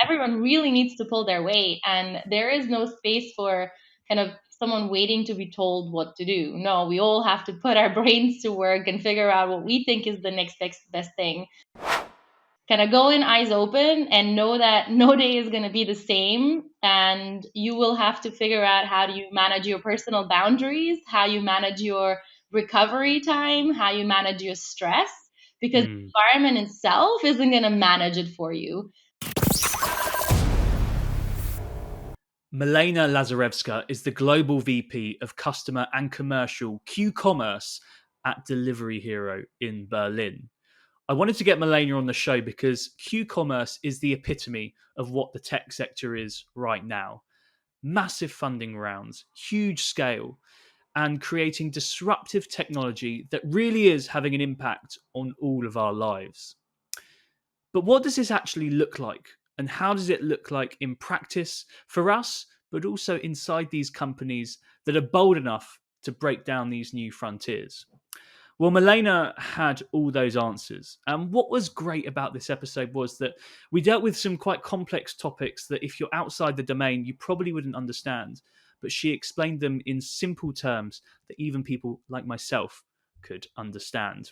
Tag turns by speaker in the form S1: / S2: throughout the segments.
S1: everyone really needs to pull their weight, and there is no space for kind of someone waiting to be told what to do. No, we all have to put our brains to work and figure out what we think is the next best thing. Kind of go in eyes open and know that no day is going to be the same, and you will have to figure out how do you manage your personal boundaries, how you manage your recovery time, how you manage your stress, because the environment itself isn't going to manage it for you.
S2: Milena Lazarevska is the Global VP of Customer and Commercial Q-Commerce at Delivery Hero in Berlin. I wanted to get Milena on the show because Q-Commerce is the epitome of what the tech sector is right now. Massive funding rounds, huge scale, and creating disruptive technology that really is having an impact on all of our lives. But what does this actually look like? And how does it look like in practice for us, but also inside these companies that are bold enough to break down these new frontiers? Well, Milena had all those answers. And what was great about this episode was that we dealt with some quite complex topics that if you're outside the domain, you probably wouldn't understand. But she explained them in simple terms that even people like myself could understand.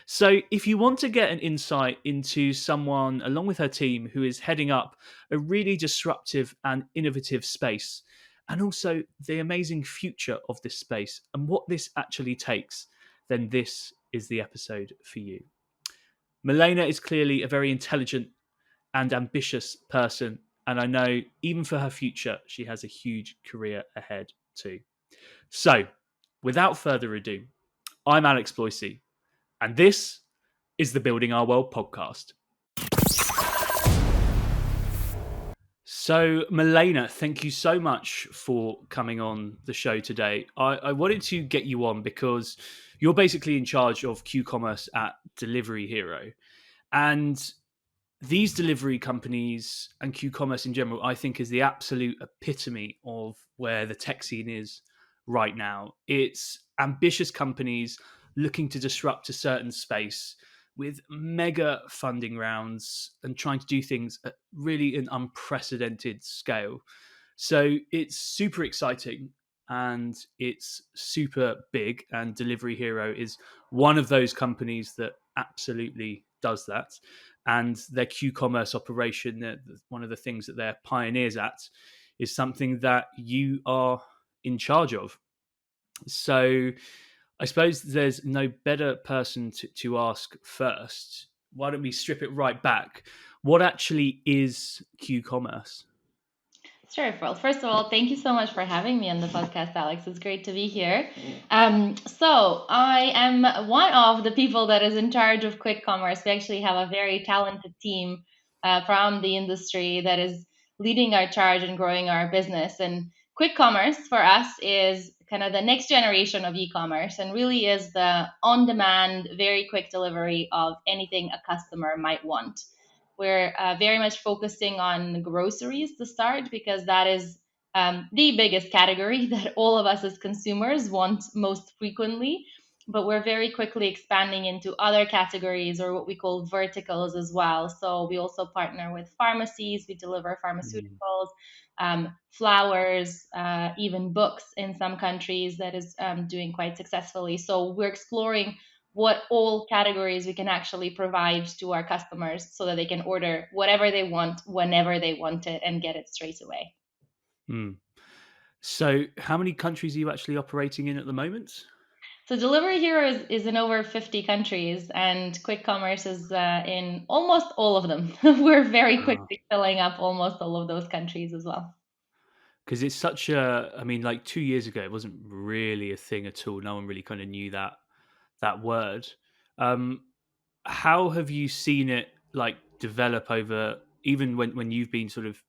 S2: So, if you want to get an insight into someone along with her team who is heading up a really disruptive and innovative space, and also the amazing future of this space and what this actually takes, then this is the episode for you. Milena is clearly a very intelligent and ambitious person, and I know even for her future, she has a huge career ahead too. So, without further ado, I'm Alex Bloisey, and this is the Building Our World podcast. So, Milena, thank you so much for coming on the show today. I wanted to get you on because you're basically in charge of Q-Commerce at Delivery Hero. And these delivery companies and Q-Commerce in general, I think, is the absolute epitome of where the tech scene is right now. It's ambitious companies looking to disrupt a certain space with mega funding rounds and trying to do things at really an unprecedented scale. So it's super exciting and it's super big. And Delivery Hero is one of those companies that absolutely does that. And their Q-Commerce operation, one of the things that they're pioneers at, is something that you are in charge of. So I suppose there's no better person to ask first. Why don't we strip it right back? What actually is Q-Commerce?
S1: Sure. Well, first of all, thank you so much for having me on the podcast, Alex. It's great to be here. So I am one of the people that is in charge of quick commerce. We actually have a very talented team from the industry that is leading our charge and growing our business. And quick commerce for us is kind of the next generation of e-commerce and really is the on-demand, very quick delivery of anything a customer might want. We're very much focusing on groceries to start because that is the biggest category that all of us as consumers want most frequently. But we're very quickly expanding into other categories or what we call verticals as well. So we also partner with pharmacies, we deliver pharmaceuticals, flowers, even books in some countries that is doing quite successfully. So we're exploring what all categories we can actually provide to our customers so that they can order whatever they want, whenever they want it, and get it straight away.
S2: So how many countries are you actually operating in at the moment?
S1: So Delivery Hero is in over 50 countries, and quick commerce is in almost all of them. We're very quickly filling up almost all of those countries as well.
S2: Because it's such a, I mean, like 2 years ago, it wasn't really a thing at all. No one really kind of knew that word. How have you seen it like develop over, even when you've been sort of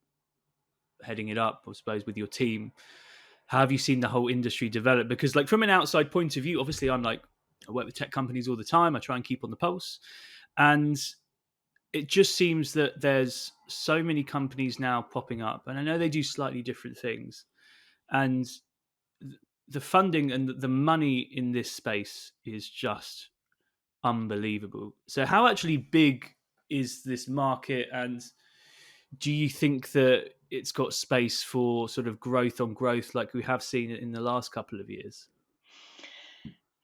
S2: heading it up, I suppose, with your team? How have you seen the whole industry develop? Because like from an outside point of view, obviously I work with tech companies all the time. I try and keep on the pulse. And it just seems that there's so many companies now popping up, and I know they do slightly different things, and the funding and the money in this space is just unbelievable. So how actually big is this market, and Do you think that it's got space for sort of growth on growth like we have seen in the last couple of years?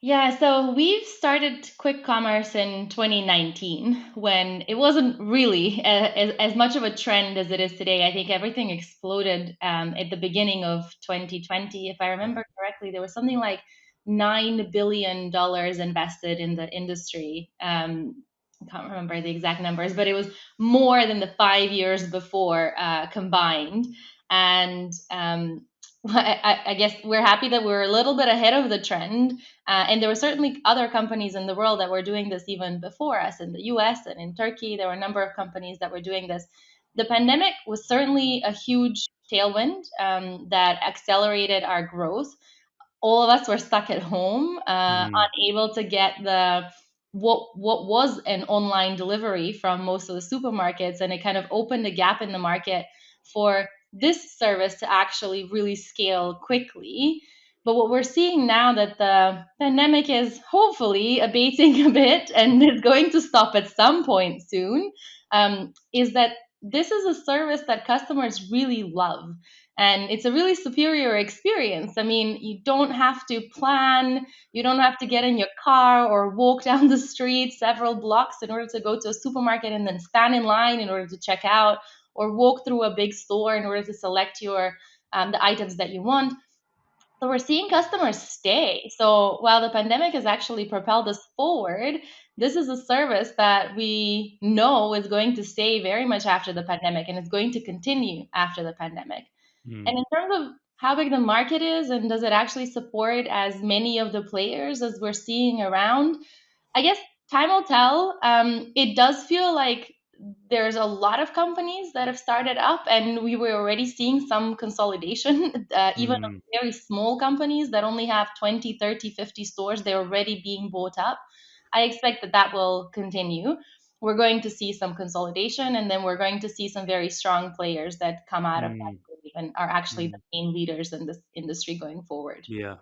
S1: Yeah, so we've started quick commerce in 2019 when it wasn't really as much of a trend as it is today. I think everything exploded at the beginning of 2020. If I remember correctly, there was something like $9 billion invested in the industry. I can't remember the exact numbers, but it was more than the 5 years before combined. And I guess we're happy that we're a little bit ahead of the trend, and there were certainly other companies in the world that were doing this even before us in the US and in Turkey. There were a number of companies that were doing this. The pandemic was certainly a huge tailwind that accelerated our growth. All of us were stuck at home, unable to get the what was an online delivery from most of the supermarkets, and it kind of opened a gap in the market for this service to actually really scale quickly. But what we're seeing now that the pandemic is hopefully abating a bit and is going to stop at some point soon, is that this is a service that customers really love. And it's a really superior experience. I mean, you don't have to plan, you don't have to get in your car or walk down the street several blocks in order to go to a supermarket and then stand in line in order to check out, or walk through a big store in order to select your the items that you want. So we're seeing customers stay. So while the pandemic has actually propelled us forward, this is a service that we know is going to stay very much after the pandemic and is going to continue after the pandemic. And
S2: Mm,
S1: in terms of how big the market is and does it actually support as many of the players as we're seeing around, I guess time will tell. It does feel like there's a lot of companies that have started up, and we were already seeing some consolidation, even of
S2: mm,
S1: very small companies that only have 20, 30, 50 stores. They're already being bought up. I expect that that will continue. We're going to see some consolidation, and then we're going to see some very strong players that come out of that
S2: mm,
S1: wave and are actually the
S2: mm.
S1: main leaders in this industry going forward.
S2: Yeah.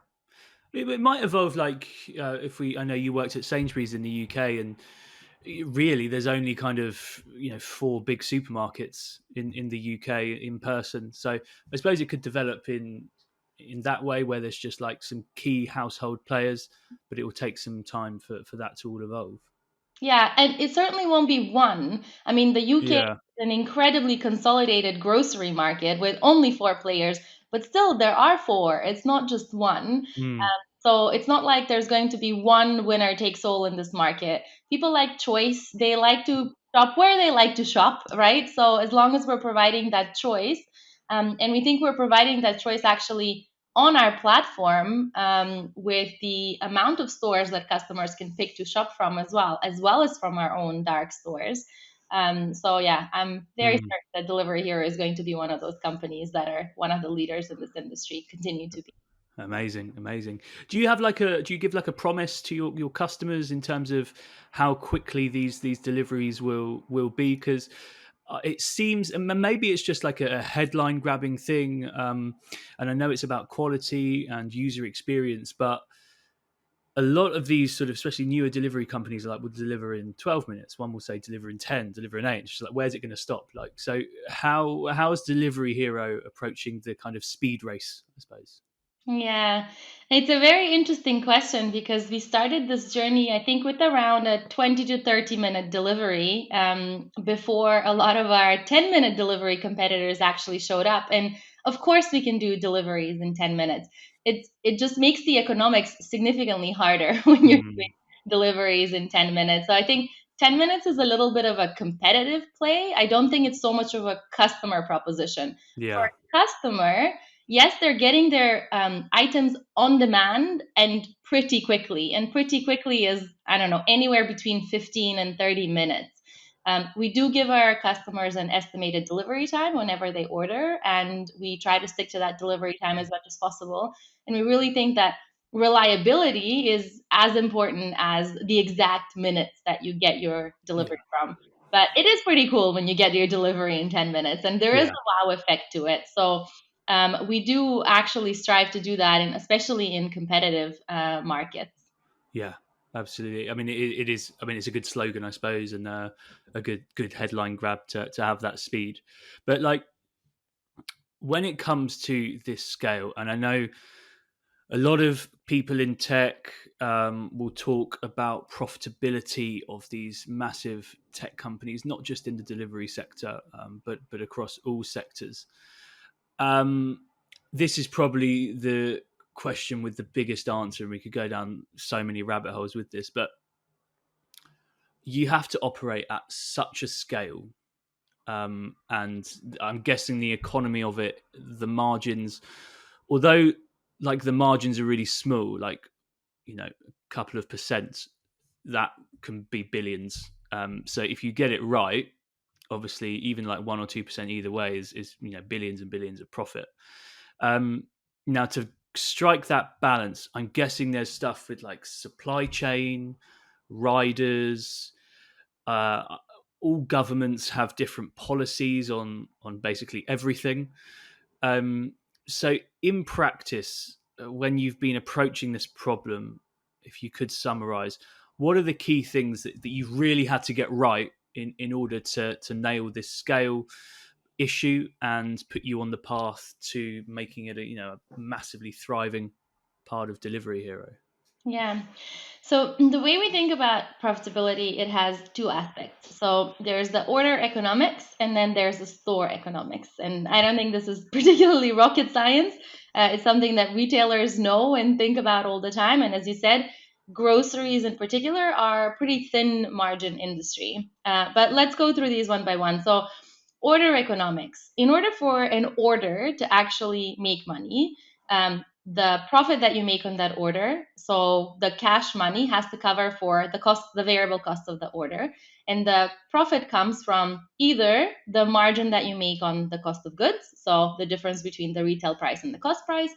S2: It might evolve like if we. I know you worked at Sainsbury's in the UK, and really, there's only kind of four big supermarkets in the UK in person. So I suppose it could develop in that way where there's just like some key household players, but it will take some time for that to all evolve.
S1: Yeah, and it certainly won't be one. I mean, the UK is
S2: Yeah.
S1: an incredibly consolidated grocery market with only four players, but still there are four. It's not just one.
S2: Mm,
S1: So it's not like there's going to be one winner takes all in this market. People like choice. They like to shop where they like to shop, right? So as long as we're providing that choice, and we think we're providing that choice actually on our platform, with the amount of stores that customers can pick to shop from as well as from our own dark stores. So yeah, I'm very
S2: mm.
S1: certain that Delivery Hero is going to be one of those companies that are one of the leaders in this industry, continue to be.
S2: Amazing, amazing. Do you give like a promise to your customers in terms of how quickly these deliveries will be? Because it seems, and maybe it's just like a headline grabbing thing, and I know it's about quality and user experience, but a lot of these sort of, especially newer delivery companies, are like will deliver in 12 minutes. One will say deliver in 10, deliver in 8. It's just like, where's it going to stop? Like, so how is Delivery Hero approaching the kind of speed race, I suppose?
S1: Yeah, it's a very interesting question because we started this journey, I think, with around a 20 to 30-minute delivery, before a lot of our 10-minute delivery competitors actually showed up. And of course, we can do deliveries in 10 minutes. It just makes the economics significantly harder when you're doing
S2: Mm,
S1: deliveries in 10 minutes. So I think 10 minutes is a little bit of a competitive play. I don't think it's so much of a customer proposition. For
S2: yeah,
S1: a customer, yes, they're getting their items on demand and pretty quickly. And pretty quickly is, I don't know, anywhere between 15 and 30 minutes. We do give our customers an estimated delivery time whenever they order, and we try to stick to that delivery time as much as possible. And we really think that reliability is as important as the exact minutes that you get your
S2: yeah,
S1: delivery from. But it is pretty cool when you get your delivery in 10 minutes, and there is
S2: yeah,
S1: a wow effect to it. So we do actually strive to do that, and especially in competitive markets.
S2: yeah. Absolutely. I mean, it is. I mean, it's a good slogan, I suppose, and a good headline grab to have that speed. But like when it comes to this scale, and I know a lot of people in tech will talk about profitability of these massive tech companies, not just in the delivery sector, but across all sectors. Um, this is probably the question with the biggest answer, and we could go down so many rabbit holes with this, but you have to operate at such a scale. And I'm guessing the economy of it, the margins, although like the margins are really small, like a couple of percent, that can be billions. So if you get it right, obviously even like 1 or 2% either way is billions and billions of profit. Um, Now to strike that balance, I'm guessing there's stuff with like supply chain, riders. Uh, all governments have different policies on basically everything. Um, so in practice, when you've been approaching this problem, if you could summarize, what are the key things that you've really had to get right in order to nail this scale issue and put you on the path to making it a massively thriving part of Delivery Hero?
S1: Yeah. So the way we think about profitability, it has two aspects. So there's the order economics, and then there's the store economics. And I don't think this is particularly rocket science. It's something that retailers know and think about all the time. And as you said, groceries in particular are a pretty thin margin industry. But let's go through these one by one. So order economics. In order for an order to actually make money, the profit that you make on that order, so the cash money has to cover for the cost, the variable cost of the order, and the profit comes from either the margin that you make on the cost of goods, so the difference between the retail price and the cost price,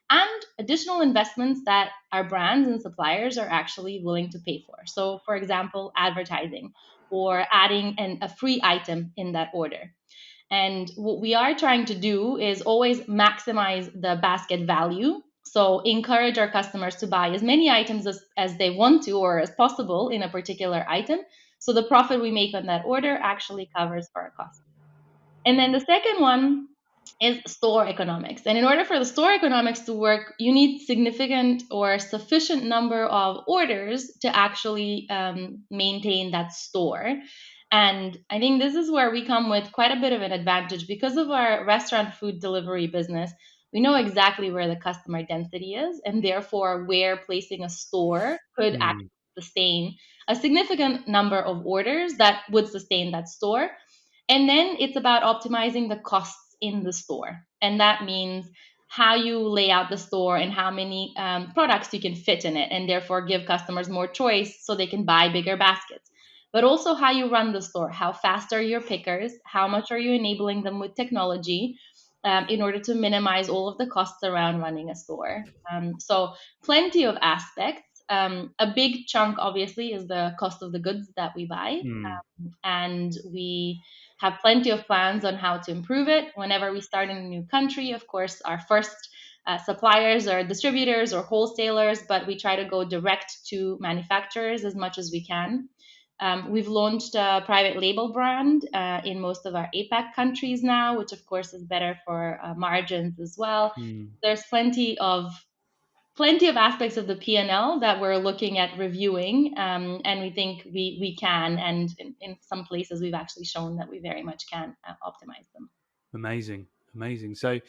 S1: and additional investments that our brands and suppliers are actually willing to pay for. So for example, advertising or adding a free item in that order. And what we are trying to do is always maximize the basket value. So encourage our customers to buy as many items as they want to or as possible in a particular item. So the profit we make on that order actually covers for our costs. And then the second one is store economics. And in order for the store economics to work, you need significant or sufficient number of orders to actually maintain that store. And I think this is where we come with quite a bit of an advantage because of our restaurant food delivery business. We know exactly where the customer density is, and therefore where placing a store could actually
S2: Mm,
S1: sustain a significant number of orders that would sustain that store. And then it's about optimizing the costs in the store. And that means how you lay out the store and how many products you can fit in it, and therefore give customers more choice so they can buy bigger baskets. But also how you run the store. How fast are your pickers? How much are you enabling them with technology in order to minimize all of the costs around running a store? So, plenty of aspects. A big chunk, obviously, is the cost of the goods that we buy.
S2: mm,
S1: And we have plenty of plans on how to improve it. Whenever we start in a new country, of course, our first suppliers are distributors or wholesalers, but we try to go direct to manufacturers as much as we can. We've launched a private label brand in most of our APAC countries now, which of course is better for margins as well.
S2: mm.
S1: There's plenty of aspects of the P&L that we're looking at reviewing, and we think we can, and in some places we've actually shown that we very much can optimize them.
S2: Amazing, amazing. So,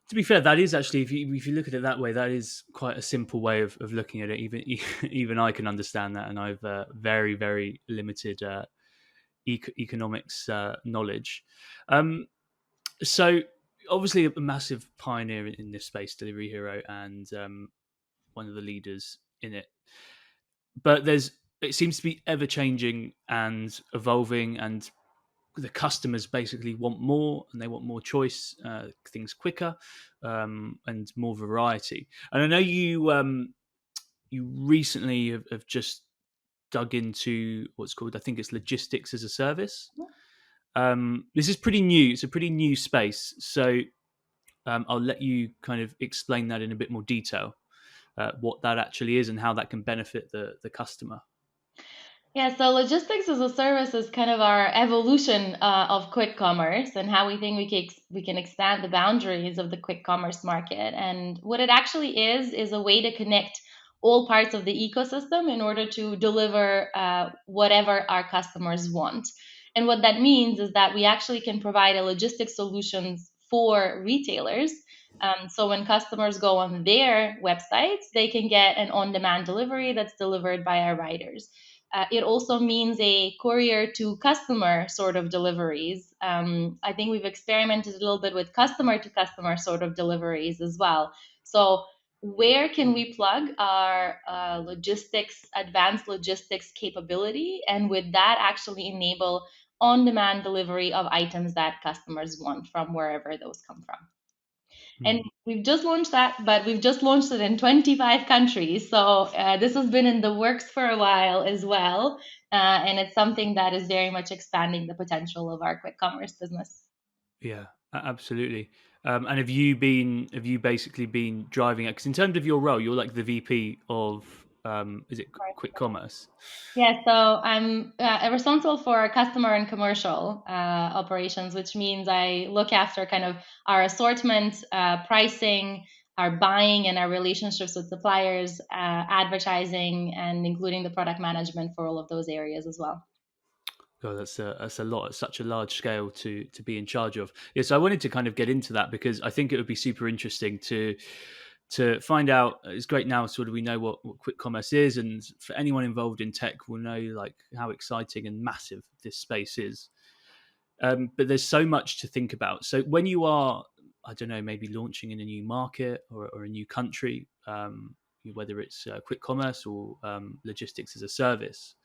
S2: to be fair, that is actually, if you look at it that way, that is quite a simple way of looking at it. Even even I can understand that, and I've very very limited economics knowledge. Um, so, obviously, a massive pioneer in this space, Delivery Hero, and one of the leaders in it. But it seems to be ever changing and evolving, and the customers basically want more and they want more choice, things quicker, and more variety. And I know you recently have just dug into what's called, I think it's logistics as a service. This is pretty new. It's a pretty new space. So I'll let you kind of explain that in a bit more detail. what that actually is and how that can benefit the customer.
S1: Yeah, so logistics as a service is kind of our evolution of quick commerce and how we think we can expand the boundaries of the quick commerce market. And what it actually is a way to connect all parts of the ecosystem in order to deliver whatever our customers want. And what that means is that we actually can provide a logistics solutions for retailers. So when customers go on their websites, they can get an on-demand delivery that's delivered by our riders. It also means a courier to customer sort of deliveries. I think we've experimented a little bit with customer to customer sort of deliveries as well. So, where can we plug our advanced logistics capability, and with that, actually enable on demand delivery of items that customers want from wherever those come from? And
S2: Mm.
S1: we've just launched that, but we've just launched it in 25 countries. So this has been in the works for a while as well. And it's something that is very much expanding the potential of our quick commerce business.
S2: Yeah, absolutely. And have you basically been driving it? Because in terms of your role, you're like the VP of is it quick commerce?
S1: Yeah, so I'm responsible for customer and commercial operations, which means I look after kind of our assortment, pricing, our buying, and our relationships with suppliers, advertising, and including the product management for all of those areas as well.
S2: God, that's a lot. It's such a large scale to be in charge of. Yeah, so I wanted to kind of get into that because I think it would be super interesting to find out. It's great now, sort of, we know what quick commerce is, and for anyone involved in tech, will know like how exciting and massive this space is. But there's so much to think about. So when you are, I don't know, maybe launching in a new market or a new country, whether it's quick commerce or logistics as a service,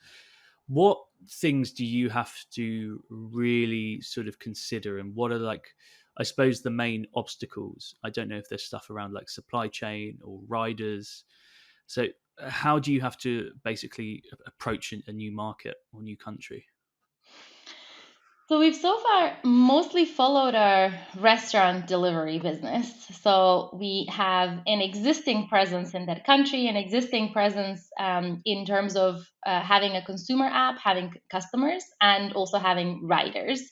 S2: what things do you have to really sort of consider, and what are like, I suppose, the main obstacles? I don't know if there's stuff around like supply chain or riders. So how do you have to basically approach a new market or new country?
S1: So we've so far mostly followed our restaurant delivery business. So we have an existing presence in that country, an existing presence in terms of having a consumer app, having customers, and also having riders.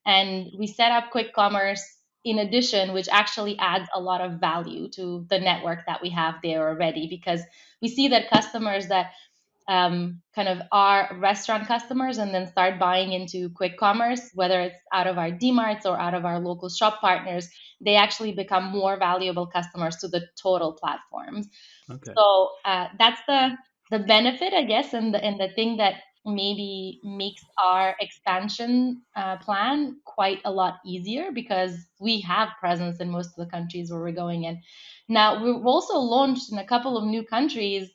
S1: And we set up quick commerce in addition, which actually adds a lot of value to the network that we have there already, because we see that customers that kind of our restaurant customers and then start buying into quick commerce, whether it's out of our DMarts or out of our local shop partners, they actually become more valuable customers to the total platforms.
S2: Okay.
S1: So that's the benefit, I guess, and the thing that maybe makes our expansion plan quite a lot easier because we have presence in most of the countries where we're going in. Now we've also launched in a couple of new countries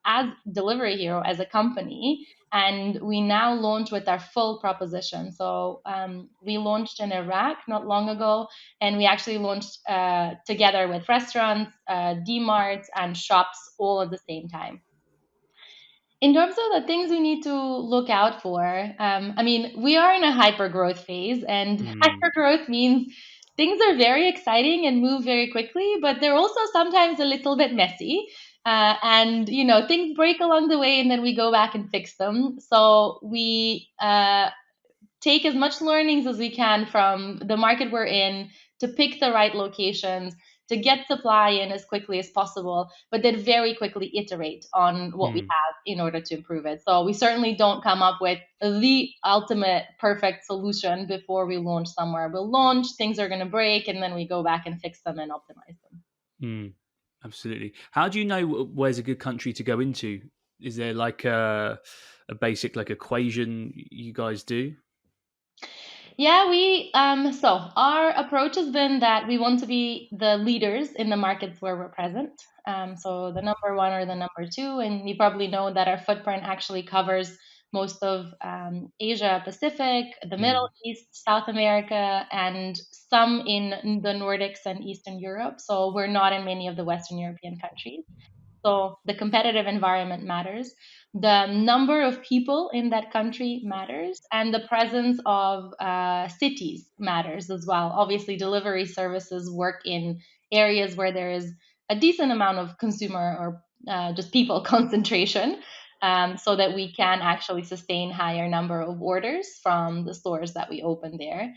S1: as Delivery Hero as a company, and we now launch with our full proposition. So we launched in Iraq not long ago, and we actually launched together with restaurants, DMarts, and shops all at the same time. In terms of the things we need to look out for, I mean, we are in a hyper growth phase, and
S2: Mm,
S1: hyper growth means things are very exciting and move very quickly, but they're also sometimes a little bit messy. And things break along the way, and then we go back and fix them. So we take as much learnings as we can from the market we're in to pick the right locations, to get supply in as quickly as possible, but then very quickly iterate on what we
S2: mm,
S1: have in order to improve it. So we certainly don't come up with the ultimate perfect solution before we launch somewhere. We'll launch, things are going to break, and then we go back and fix them and optimize them.
S2: mm. Absolutely. How do you know where's a good country to go into? Is there like a basic like equation you guys do?
S1: Yeah, we so our approach has been that we want to be the leaders in the markets where we're present. So the number one or the number two, and you probably know that our footprint actually covers most of Asia Pacific, the Middle
S2: Mm,
S1: East, South America, and some in the Nordics and Eastern Europe. So we're not in many of the Western European countries. So the competitive environment matters. The number of people in that country matters, and the presence of cities matters as well. Obviously, delivery services work in areas where there is a decent amount of consumer or just people concentration, so that we can actually sustain higher number of orders from the stores that we open there.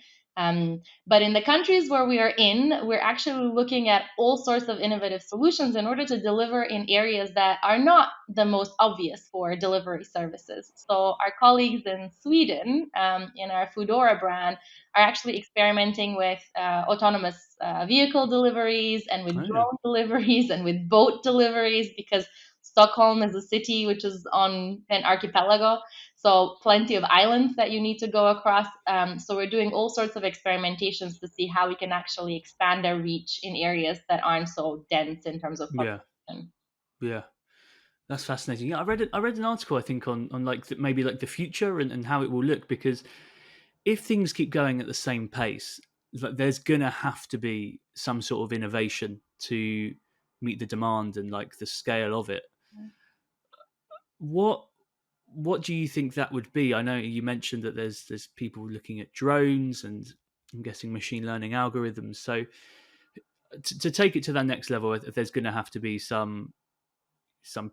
S1: But in the countries where we are in, we're actually looking at all sorts of innovative solutions in order to deliver in areas that are not the most obvious for delivery services. So our colleagues in Sweden, in our Foodora brand, are actually experimenting with autonomous vehicle deliveries and with
S2: Oh yeah.
S1: drone deliveries and with boat deliveries, because Stockholm is a city which is on an archipelago, so plenty of islands that you need to go across. So we're doing all sorts of experimentations to see how we can actually expand our reach in areas that aren't so dense in terms of
S2: Yeah.
S1: population.
S2: Yeah. That's fascinating. Yeah, I read an article I think on like maybe like the future and how it will look, because if things keep going at the same pace, like there's gonna have to be some sort of innovation to meet the demand and like the scale of it. What what do you think that would be? I know you mentioned that there's people looking at drones and I'm guessing machine learning algorithms. So to take it to that next level, there's going to have to be some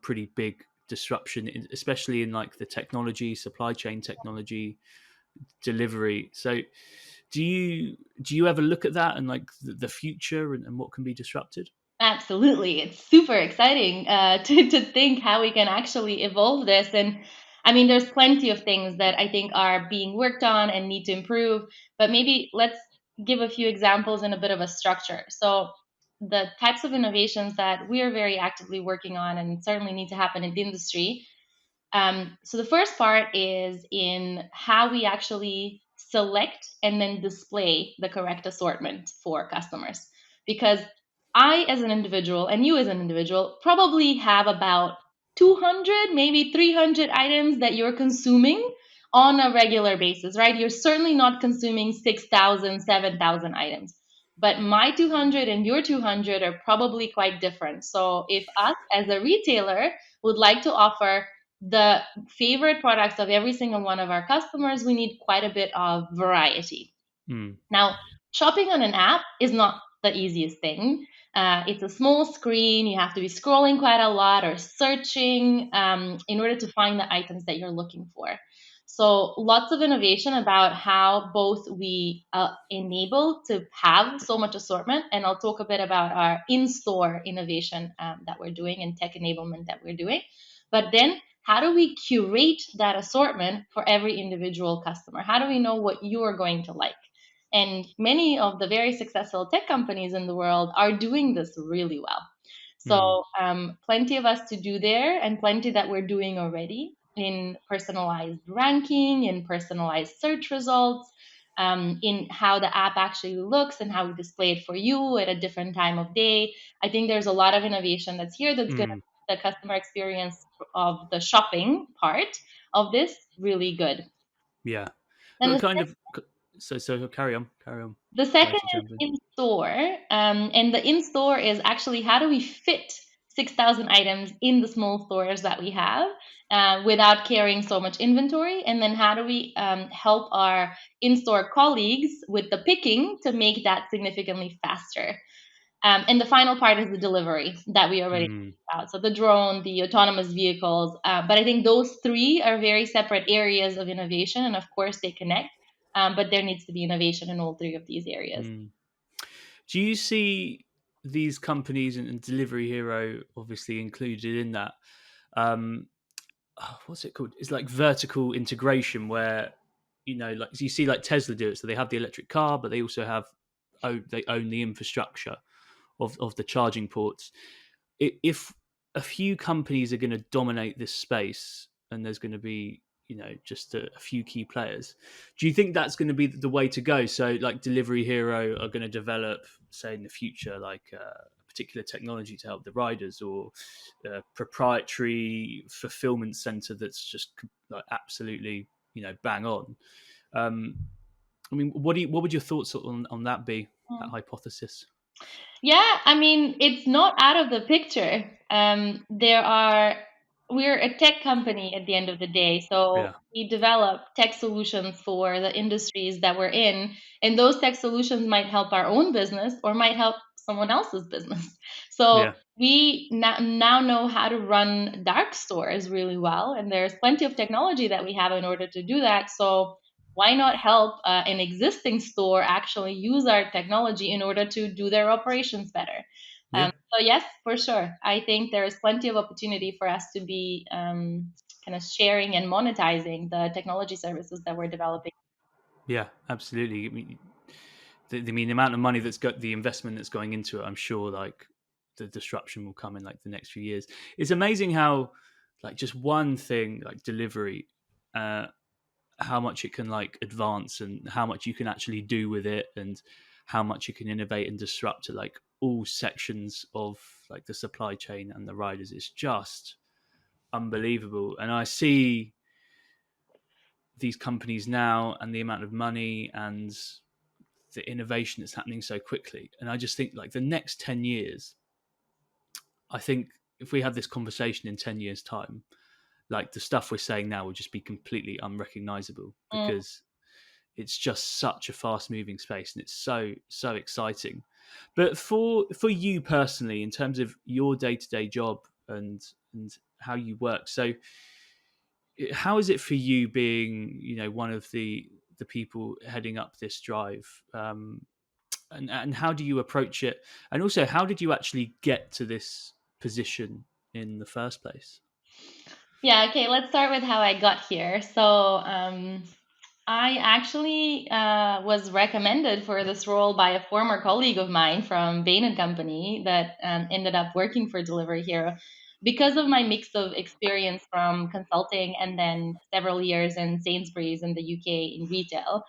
S2: pretty big disruption, especially in like the technology, supply chain technology, delivery. So do you ever look at that and like the future and what can be disrupted?
S1: Absolutely. It's super exciting to think how we can actually evolve this. And I mean, there's plenty of things that I think are being worked on and need to improve, but maybe let's give a few examples in a bit of a structure. So, the types of innovations that we are very actively working on and certainly need to happen in the industry. So the first part is in how we actually select and then display the correct assortment for customers. Because I, as an individual, and you as an individual, probably have about 200, maybe 300 items that you're consuming on a regular basis, right? You're certainly not consuming 6,000, 7,000 items. But my 200 and your 200 are probably quite different. So if us as a retailer would like to offer the favorite products of every single one of our customers, we need quite a bit of variety.
S2: Mm,
S1: Now, shopping on an app is not the easiest thing. It's a small screen. You have to be scrolling quite a lot or searching in order to find the items that you're looking for. So, lots of innovation about how both we enable to have so much assortment, and I'll talk a bit about our in store innovation that we're doing and tech enablement that we're doing. But then, how do we curate that assortment for every individual customer? How do we know what you are going to like? And many of the very successful tech companies in the world are doing this really well.
S2: mm,
S1: So, plenty of us to do there, and plenty that we're doing already in personalized ranking, in personalized search results, in how the app actually looks and how we display it for you at a different time of day. I think there's a lot of innovation that's here that's going to
S2: mm,
S1: make the customer experience of the shopping part of this really good.
S2: yeah.
S1: And
S2: Well,
S1: the
S2: kind of. So carry on.
S1: The
S2: Sorry
S1: second
S2: to
S1: is
S2: jump in.
S1: in store, and the in store is actually how do we fit 6,000 items in the small stores that we have without carrying so much inventory, and then how do we help our in store colleagues with the picking to make that significantly faster. And the final part is the delivery that we already
S2: Mm,
S1: talked about. So the drone, the autonomous vehicles. But I think those three are very separate areas of innovation. And of course, they connect. But there needs to be innovation in all three of these areas.
S2: mm. Do you see these companies and Delivery Hero obviously included in that? Um, what's it called? It's like vertical integration where like you see like Tesla do it. So they have the electric car, but they also have they own the infrastructure of the charging ports. If a few companies are going to dominate this space, and there's going to be just a few key players, do you think that's going to be the way to go? So like Delivery Hero are going to develop, say in the future, like a particular technology to help the riders, or a proprietary fulfillment center that's just like absolutely bang on. um I mean, what would your thoughts on that be, that hypothesis?
S1: Yeah, I mean, it's not out of the picture. We're a tech company at the end of the day. So
S2: Yeah.
S1: we develop tech solutions for the industries that we're in. And those tech solutions might help our own business or might help someone else's business. So
S2: Yeah.
S1: we now know how to run dark stores really well, and there's plenty of technology that we have in order to do that. So why not help an existing store actually use our technology in order to do their operations better?
S2: Yeah.
S1: So yes, for sure, I think there is plenty of opportunity for us to be kind of sharing and monetizing the technology services that we're developing.
S2: Yeah, absolutely. I mean, the amount of money that's got the investment that's going into it, I'm sure like the disruption will come in like the next few years. It's amazing how like just one thing like delivery, uh, how much it can like advance and how much you can actually do with it and how much you can innovate and disrupt to like all sections of like the supply chain and the riders. It's just unbelievable. And I see these companies now and the amount of money and the innovation that's happening so quickly. And I just think like the next 10 years, I think if we have this conversation in 10 years' time, like the stuff we're saying now will just be completely unrecognizable
S1: Mm.
S2: because it's just such a fast moving space and it's so exciting. But for you personally, in terms of your day-to-day job and how you work, so how is it for you being one of the people heading up this drive, and how do you approach it, and also how did you actually get to this position in the first place?
S1: Yeah, okay, let's start with how I got here. So, I actually was recommended for this role by a former colleague of mine from Bain and Company that ended up working for Delivery Hero because of my mix of experience from consulting and then several years in Sainsbury's in the UK in retail.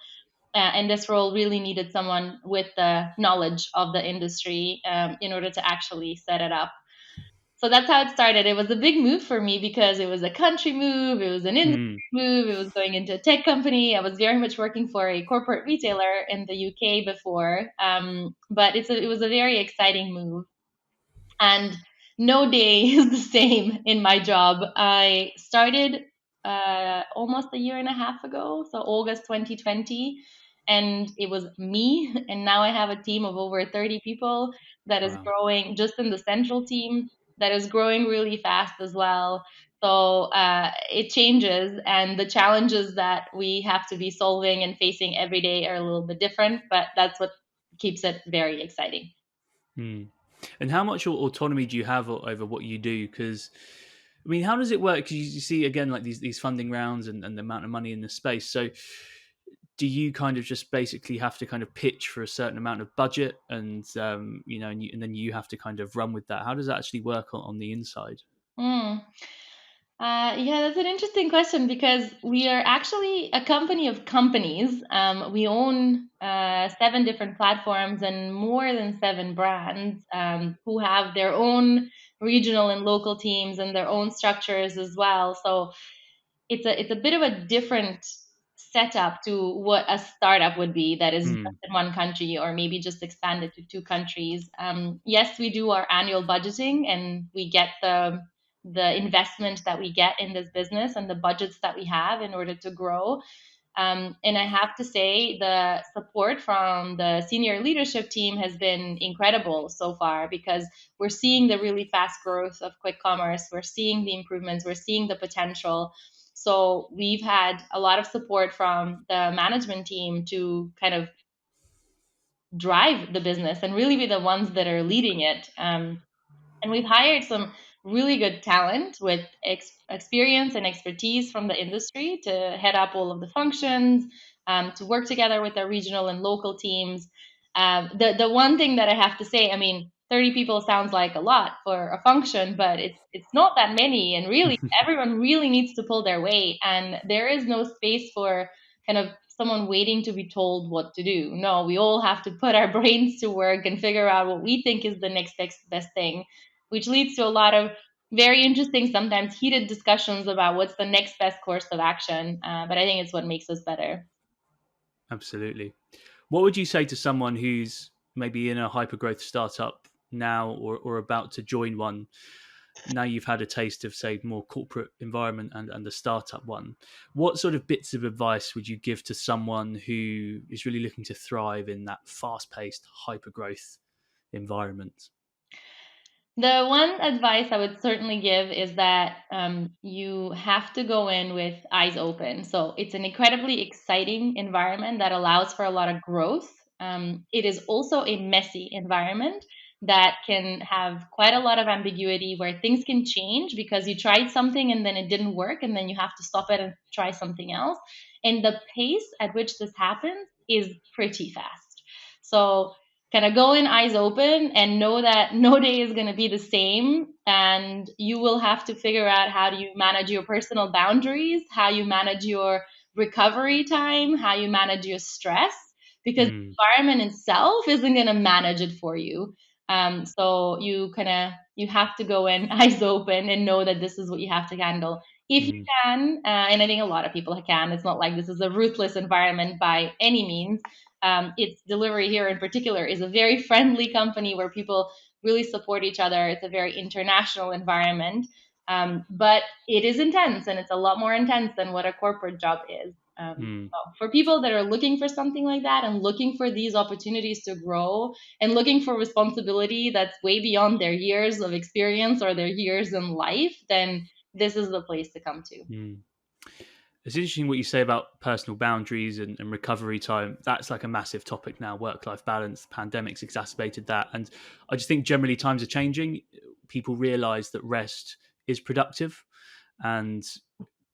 S1: And this role really needed someone with the knowledge of the industry in order to actually set it up. So that's how it started. It was a big move for me because it was a country move, it was an industry
S2: Mm,
S1: move, it was going into a tech company. I was very much working for a corporate retailer in the UK before, but it was a very exciting move. And no day is the same in my job. I started almost a year and a half ago, so August 2020, and it was me. And now I have a team of over 30 people that is
S2: wow.
S1: growing just in the central team, that is growing really fast as well. So it changes, and the challenges that we have to be solving and facing every day are a little bit different, but that's what keeps it very exciting.
S2: Mm. And how much autonomy do you have over what you do? Because I mean, how does it work? Because you see again, like these funding rounds and the amount of money in the space. So, do you kind of just basically have to kind of pitch for a certain amount of budget, and and then you have to kind of run with that? How does that actually work on the inside?
S1: Mm. Yeah, that's an interesting question because we are actually a company of companies. We own seven different platforms and more than seven brands who have their own regional and local teams and their own structures as well. So it's a bit of a different setup to what a startup would be that is just
S2: Mm,
S1: in one country or maybe just expanded to two countries. Yes, we do our annual budgeting and we get the investment that we get in this business and the budgets that we have in order to grow. And I have to say, the support from the senior leadership team has been incredible so far because we're seeing the really fast growth of quick commerce. We're seeing the improvements, we're seeing the potential. So we've had a lot of support from the management team to kind of drive the business and really be the ones that are leading it. And we've hired some really good talent with experience and expertise from the industry to head up all of the functions, to work together with our regional and local teams. The one thing that I have to say, I mean, 30 people sounds like a lot for a function, but it's not that many, and really everyone really needs to pull their weight, and there is no space for kind of someone waiting to be told what to do. No, we all have to put our brains to work and figure out what we think is the next best thing, which leads to a lot of very interesting, sometimes heated discussions about what's the next best course of action. But I think it's what makes us better.
S2: absolutely. What would you say to someone who's maybe in a hypergrowth startup now or about to join one? Now you've had a taste of, say, more corporate environment and the startup one. What sort of bits of advice would you give to someone who is really looking to thrive in that fast-paced hypergrowth environment?
S1: The one advice I would certainly give is that you have to go in with eyes open. So it's an incredibly exciting environment that allows for a lot of growth. It is also a messy environment that can have quite a lot of ambiguity where things can change because you tried something and then it didn't work, and then you have to stop it and try something else. And the pace at which this happens is pretty fast. So kind of go in eyes open and know that no day is going to be the same, and you will have to figure out how do you manage your personal boundaries, how you manage your recovery time, how you manage your stress, because
S2: Mm,
S1: the environment itself isn't going to manage it for you. So you have to go in eyes open and know that this is what you have to handle if you
S2: mm,
S1: can. And I think a lot of people can. It's not like this is a ruthless environment by any means. Its Delivery here in particular is a very friendly company where people really support each other. It's a very international environment, but it is intense, and it's a lot more intense than what a corporate job is.
S2: mm,
S1: So for people that are looking for something like that and looking for these opportunities to grow and looking for responsibility that's way beyond their years of experience or their years in life, then this is the place to come to.
S2: mm. It's interesting what you say about personal boundaries and recovery time. That's like a massive topic now. Work-life balance. Pandemics exacerbated that, and I just think generally times are changing. People realise that rest is productive, and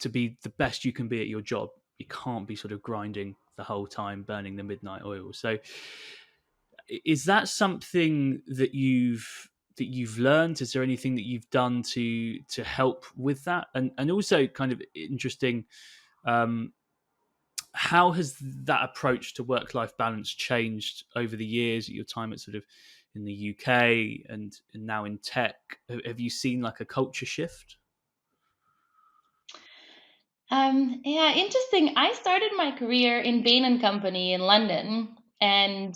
S2: to be the best you can be at your job, you can't be sort of grinding the whole time, burning the midnight oil. So, is that something that you've learned? Is there anything that you've done to help with that? And also, kind of interesting. Um, how has that approach to work-life balance changed over the years at your time at sort of in the UK and now in tech? Have you seen like a culture shift?
S1: Yeah, interesting. I started my career in Bain and Company in London, and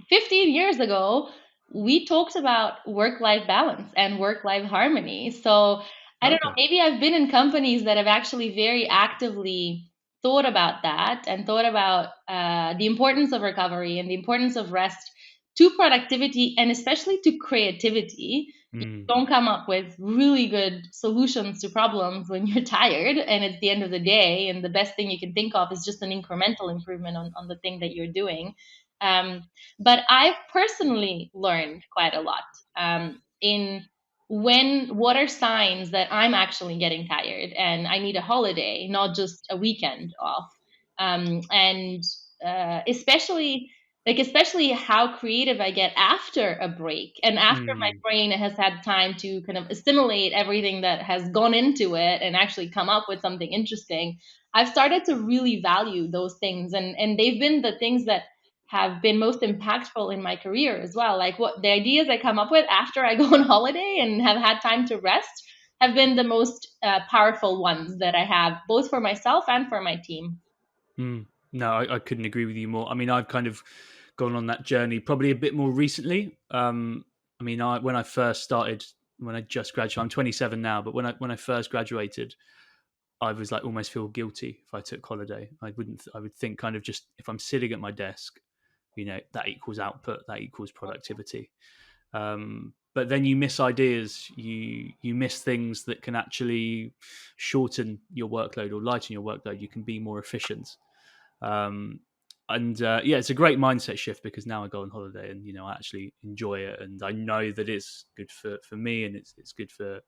S1: 15 years ago, we talked about work-life balance and work-life harmony. So I don't know,
S2: Okay.
S1: maybe I've been in companies that have actually very actively thought about that and thought about the importance of recovery and the importance of rest to productivity and especially to creativity.
S2: Mm,
S1: Don't come up with really good solutions to problems when you're tired and it's the end of the day, and the best thing you can think of is just an incremental improvement on the thing that you're doing. um, but I've personally learned quite a lot in when what are signs that I'm actually getting tired and I need a holiday, not just a weekend off. And especially how creative I get after a break and after my
S2: mm,
S1: brain has had time to kind of assimilate everything that has gone into it and actually come up with something interesting. I've started to really value those things, and they've been the things that have been most impactful in my career as well. Like what the ideas I come up with after I go on holiday and have had time to rest have been the most powerful ones that I have, both for myself and for my team.
S2: mm. No, I couldn't agree with you more. I mean, I've kind of gone on that journey probably a bit more recently. I mean, when I first started, when I just graduated, I'm 27 now, but when I first graduated, I was like almost feel guilty if I took holiday. I would think kind of just if I'm sitting at my desk, that equals output, that equals productivity. But then you miss ideas, you miss things that can actually shorten your workload or lighten your workload. You can be more efficient. Um, and yeah, it's a great mindset shift because now I go on holiday and I actually enjoy it, and I know that it's good for me and it's good for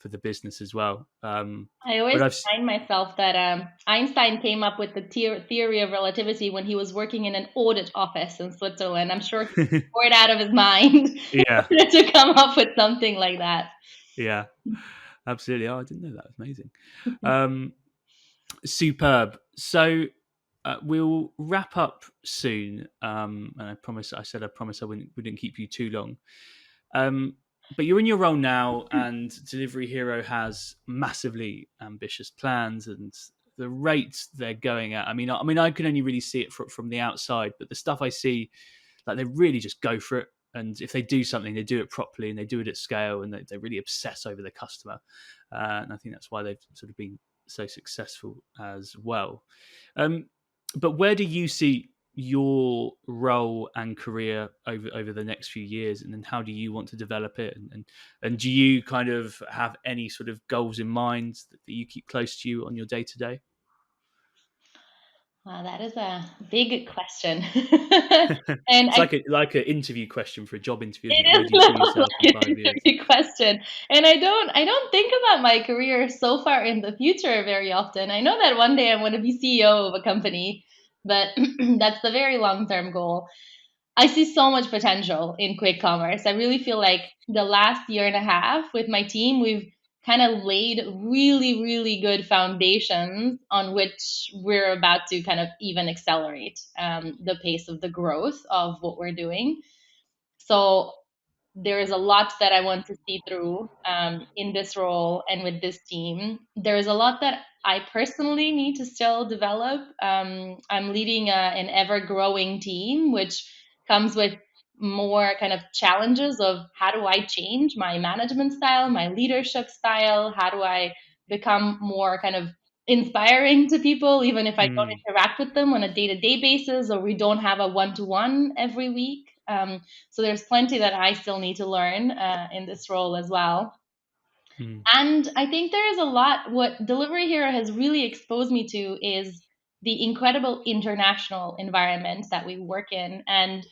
S2: the business as well.
S1: I
S2: But
S1: always
S2: I've
S1: remind myself that Einstein came up with the theory of relativity when he was working in an audit office in Switzerland. I'm sure he was bored out of his mind in
S2: yeah,
S1: order to come up with something like that.
S2: yeah, absolutely. Oh, I didn't know that. It's amazing. Um, Superb. So we'll wrap up soon. And I promise I wouldn't keep you too long. Um, but you're in your role now, and Delivery Hero has massively ambitious plans, and the rate they're going at. I mean, I can only really see it from the outside, but the stuff I see, like they really just go for it. And if they do something, they do it properly and they do it at scale, and they really obsess over the customer. And I think that's why they've sort of been so successful as well. Um, but where do you see your role and career over the next few years, and then how do you want to develop it, and do you kind of have any sort of goals in mind that you keep close to you on your day to day?
S1: Wow, that is a big question. And
S2: It's like an interview question for a job interview, isn't
S1: it
S2: it? Where
S1: is
S2: do
S1: a
S2: you see
S1: little
S2: yourself in
S1: like an
S2: 5 years?
S1: interview question. And I don't think about my career so far in the future very often. I know that one day I want to be CEO of a company, but that's the very long-term goal. I see so much potential in quick commerce. I really feel like the last year and a half with my team, we've kind of laid really, really good foundations on which we're about to kind of even accelerate the pace of the growth of what we're doing. So there is a lot that I want to see through in this role and with this team. There is a lot that I personally need to still develop. I'm leading an ever growing team, which comes with more kind of challenges of how do I change my management style, my leadership style? How do I become more kind of inspiring to people, even if I don't
S2: Mm,
S1: interact with them on a day to day basis or we don't have a one to one every week? So there's plenty that I still need to learn in this role as well.
S2: mm,
S1: And I think there is a lot. What Delivery Hero has really exposed me to is the incredible international environment that we work in. And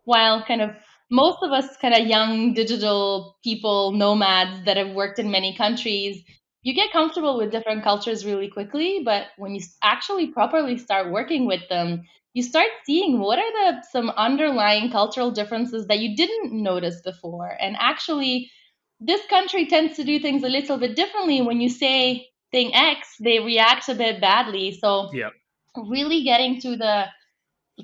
S1: while kind of most of us kind of young digital people, nomads that have worked in many countries, you get comfortable with different cultures really quickly. But when you actually properly start working with them, you start seeing what are the some underlying cultural differences that you didn't notice before. And actually, this country tends to do things a little bit differently. When you say thing X, they react a bit badly. So
S2: yeah.
S1: really getting to the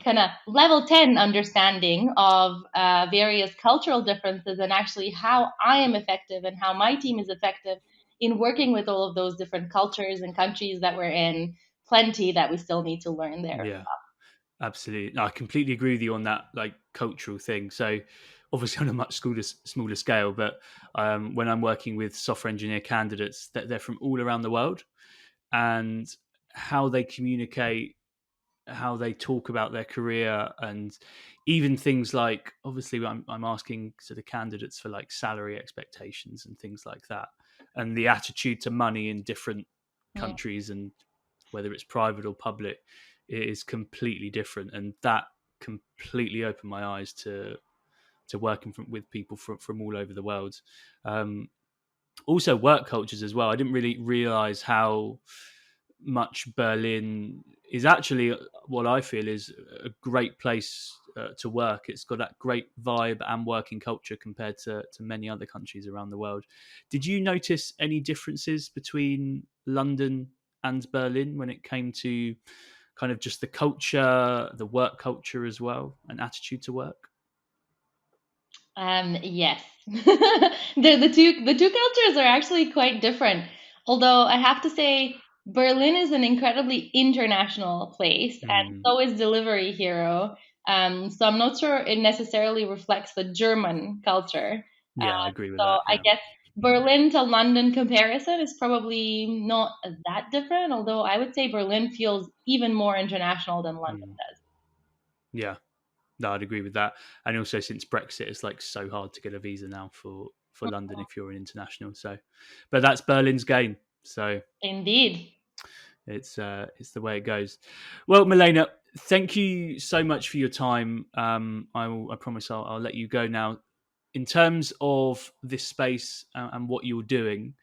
S1: kind of level 10 understanding of various cultural differences and actually how I am effective and how my team is effective in working with all of those different cultures and countries that we're in. Plenty that we still need to learn there.
S2: Yeah. Absolutely. No, I completely agree with you on that, like cultural thing. So, obviously, on a much smaller scale, but when I'm working with software engineer candidates, they're from all around the world, and how they communicate, how they talk about their career, and even things like, obviously, I'm asking sort of candidates for like salary expectations and things like that, and the attitude to money in different
S1: Mm.
S2: countries, and whether it's private or public, it is completely different, and that completely opened my eyes to working with people from all over the world. Um, Also, work cultures as well. I didn't really realize how much Berlin is actually what I feel is a great place to work. It's got that great vibe and working culture compared to many other countries around the world. Did you notice any differences between London and Berlin when it came to kind of just the culture, the work culture as well, and attitude to work?
S1: Yes, the two cultures are actually quite different. Although I have to say, Berlin is an incredibly international place, and
S2: Mm,
S1: so is Delivery Hero. So I'm not sure it necessarily reflects the German culture.
S2: yeah, I agree with
S1: So
S2: that.
S1: I
S2: Yeah.
S1: guess Berlin to London comparison is probably not that different. Although I would say Berlin feels even more international than London
S2: Mm,
S1: does.
S2: yeah. No, I'd agree with that. And also, since Brexit, it's like so hard to get a visa now for London if you're an international. So, but that's Berlin's game. So
S1: Indeed.
S2: it's the way it goes. Well, Milena, thank you so much for your time. I promise I'll let you go now. In terms of this space and what you're doing,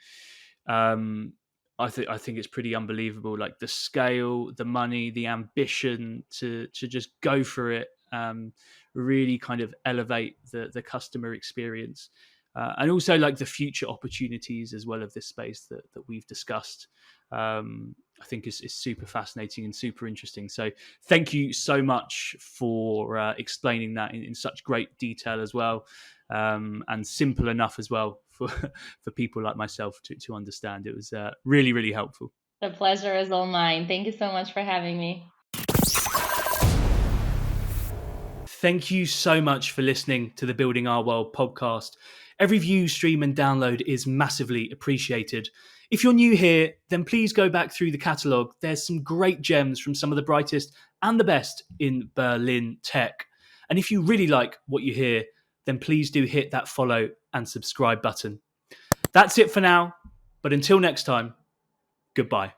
S2: um, I think it's pretty unbelievable. Like the scale, the money, the ambition to just go for it. Really kind of elevate the customer experience, and also like the future opportunities as well of this space that we've discussed. I think is super fascinating and super interesting. So thank you so much for explaining that in such great detail as well, and simple enough as well for for people like myself to understand. It was really really helpful.
S1: The pleasure is all mine. Thank you so much for having me.
S2: Thank you so much for listening to the Building Our World podcast. Every view, stream, and download is massively appreciated. If you're new here, then please go back through the catalogue. There's some great gems from some of the brightest and the best in Berlin tech. And if you really like what you hear, then please do hit that follow and subscribe button. That's it for now, but until next time, goodbye.